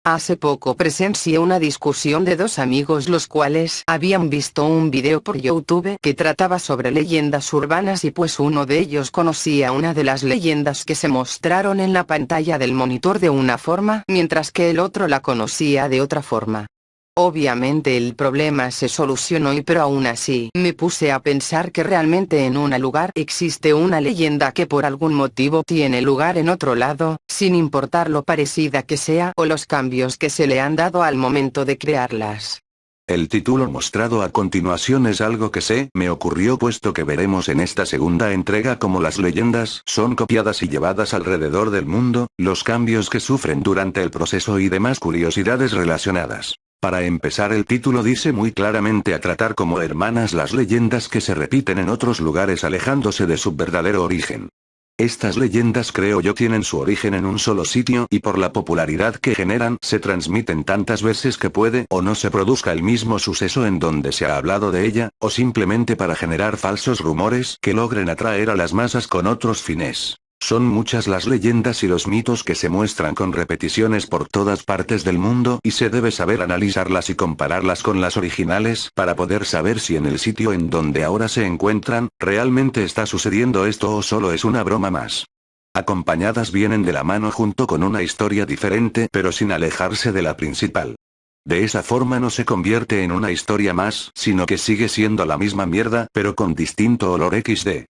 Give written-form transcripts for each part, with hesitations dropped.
Hace poco presencié una discusión de dos amigos los cuales habían visto un video por YouTube que trataba sobre leyendas urbanas y pues uno de ellos conocía una de las leyendas que se mostraron en la pantalla del monitor de una forma, mientras que el otro la conocía de otra forma. Obviamente el problema se solucionó pero aún así me puse a pensar que realmente en un lugar existe una leyenda que por algún motivo tiene lugar en otro lado, sin importar lo parecida que sea o los cambios que se le han dado al momento de crearlas. El título mostrado a continuación es algo que se me ocurrió puesto que veremos en esta segunda entrega cómo las leyendas son copiadas y llevadas alrededor del mundo, los cambios que sufren durante el proceso y demás curiosidades relacionadas. Para empezar, el título dice muy claramente a tratar como hermanas las leyendas que se repiten en otros lugares alejándose de su verdadero origen. Estas leyendas creo yo tienen su origen en un solo sitio y por la popularidad que generan se transmiten tantas veces que puede o no se produzca el mismo suceso en donde se ha hablado de ella, o simplemente para generar falsos rumores que logren atraer a las masas con otros fines. Son muchas las leyendas y los mitos que se muestran con repeticiones por todas partes del mundo y se debe saber analizarlas y compararlas con las originales para poder saber si en el sitio en donde ahora se encuentran, realmente está sucediendo esto o solo es una broma más. Acompañadas vienen de la mano junto con una historia diferente pero sin alejarse de la principal. De esa forma no se convierte en una historia más, sino que sigue siendo la misma mierda pero con distinto olor XD.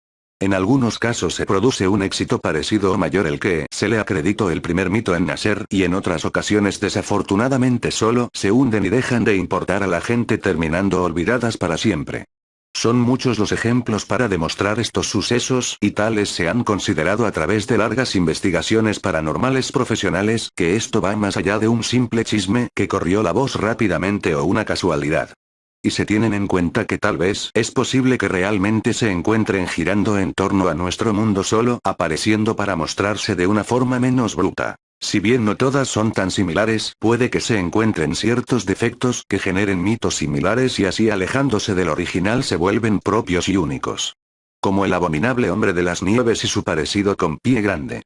En algunos casos se produce un éxito parecido o mayor el que se le acreditó el primer mito en nacer y en otras ocasiones desafortunadamente solo se hunden y dejan de importar a la gente terminando olvidadas para siempre. Son muchos los ejemplos para demostrar estos sucesos y tales se han considerado a través de largas investigaciones paranormales profesionales que esto va más allá de un simple chisme que corrió la voz rápidamente o una casualidad. Y se tienen en cuenta que tal vez es posible que realmente se encuentren girando en torno a nuestro mundo solo apareciendo para mostrarse de una forma menos bruta. Si bien no todas son tan similares, puede que se encuentren ciertos defectos que generen mitos similares y así alejándose del original se vuelven propios y únicos. Como el abominable hombre de las nieves y su parecido con Pie Grande.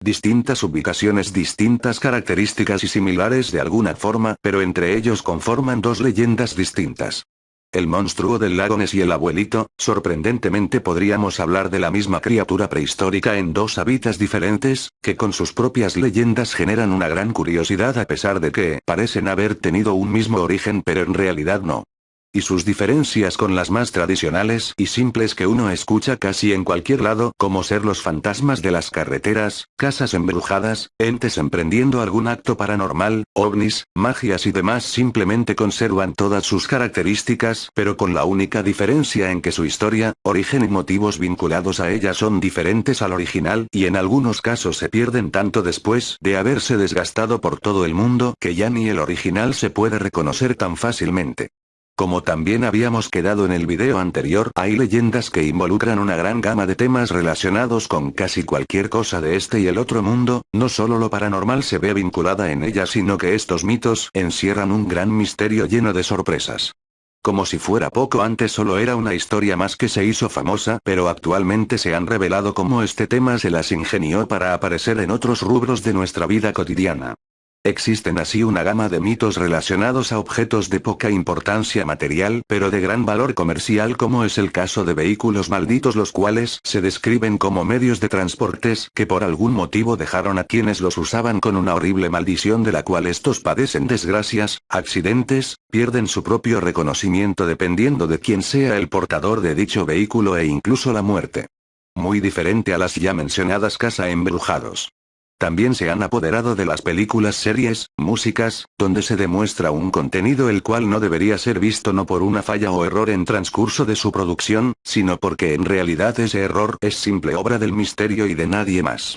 Distintas ubicaciones, distintas características y similares de alguna forma, pero entre ellos conforman dos leyendas distintas. El monstruo del lago Ness y el abuelito, sorprendentemente podríamos hablar de la misma criatura prehistórica en dos hábitats diferentes, que con sus propias leyendas generan una gran curiosidad a pesar de que parecen haber tenido un mismo origen pero en realidad no. Y sus diferencias con las más tradicionales y simples que uno escucha casi en cualquier lado, como ser los fantasmas de las carreteras, casas embrujadas, entes emprendiendo algún acto paranormal, ovnis, magias y demás simplemente conservan todas sus características, pero con la única diferencia en que su historia, origen y motivos vinculados a ella son diferentes al original y en algunos casos se pierden tanto después de haberse desgastado por todo el mundo que ya ni el original se puede reconocer tan fácilmente. Como también habíamos quedado en el video anterior, hay leyendas que involucran una gran gama de temas relacionados con casi cualquier cosa de este y el otro mundo, no solo lo paranormal se ve vinculada en ellas sino que estos mitos encierran un gran misterio lleno de sorpresas. Como si fuera poco, antes solo era una historia más que se hizo famosa, pero actualmente se han revelado cómo este tema se las ingenió para aparecer en otros rubros de nuestra vida cotidiana. Existen así una gama de mitos relacionados a objetos de poca importancia material pero de gran valor comercial como es el caso de vehículos malditos los cuales se describen como medios de transportes que por algún motivo dejaron a quienes los usaban con una horrible maldición de la cual estos padecen desgracias, accidentes, pierden su propio reconocimiento dependiendo de quién sea el portador de dicho vehículo e incluso la muerte. Muy diferente a las ya mencionadas casa embrujados. También se han apoderado de las películas, series, músicas, donde se demuestra un contenido el cual no debería ser visto no por una falla o error en transcurso de su producción, sino porque en realidad ese error es simple obra del misterio y de nadie más.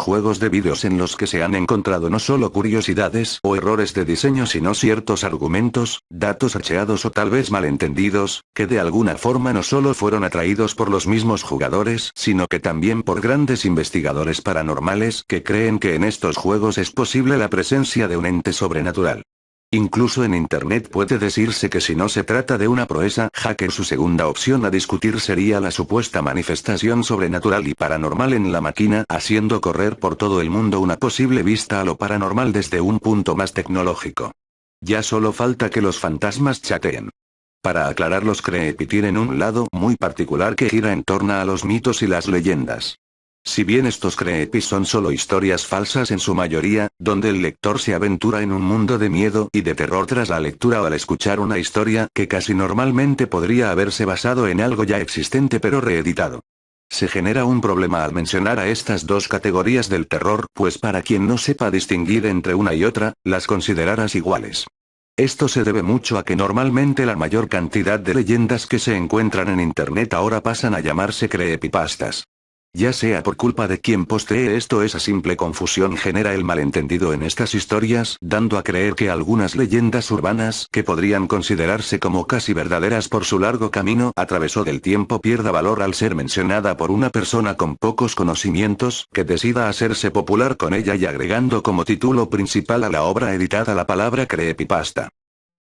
Juegos de vídeos en los que se han encontrado no solo curiosidades o errores de diseño sino ciertos argumentos, datos hacheados o tal vez malentendidos, que de alguna forma no solo fueron atraídos por los mismos jugadores sino que también por grandes investigadores paranormales que creen que en estos juegos es posible la presencia de un ente sobrenatural. Incluso en internet puede decirse que si no se trata de una proeza hacker, su segunda opción a discutir sería la supuesta manifestación sobrenatural y paranormal en la máquina, haciendo correr por todo el mundo una posible vista a lo paranormal desde un punto más tecnológico. Ya solo falta que los fantasmas chateen. Para aclarar, los creepy tienen un lado muy particular que gira en torno a los mitos y las leyendas. Si bien estos creepy son solo historias falsas en su mayoría, donde el lector se aventura en un mundo de miedo y de terror tras la lectura o al escuchar una historia que casi normalmente podría haberse basado en algo ya existente pero reeditado. Se genera un problema al mencionar a estas dos categorías del terror, pues para quien no sepa distinguir entre una y otra, las considerarás iguales. Esto se debe mucho a que normalmente la mayor cantidad de leyendas que se encuentran en internet ahora pasan a llamarse creepypastas. Ya sea por culpa de quien postee esto, esa simple confusión genera el malentendido en estas historias, dando a creer que algunas leyendas urbanas que podrían considerarse como casi verdaderas por su largo camino a través del tiempo pierda valor al ser mencionada por una persona con pocos conocimientos, que decida hacerse popular con ella y agregando como título principal a la obra editada la palabra creepypasta.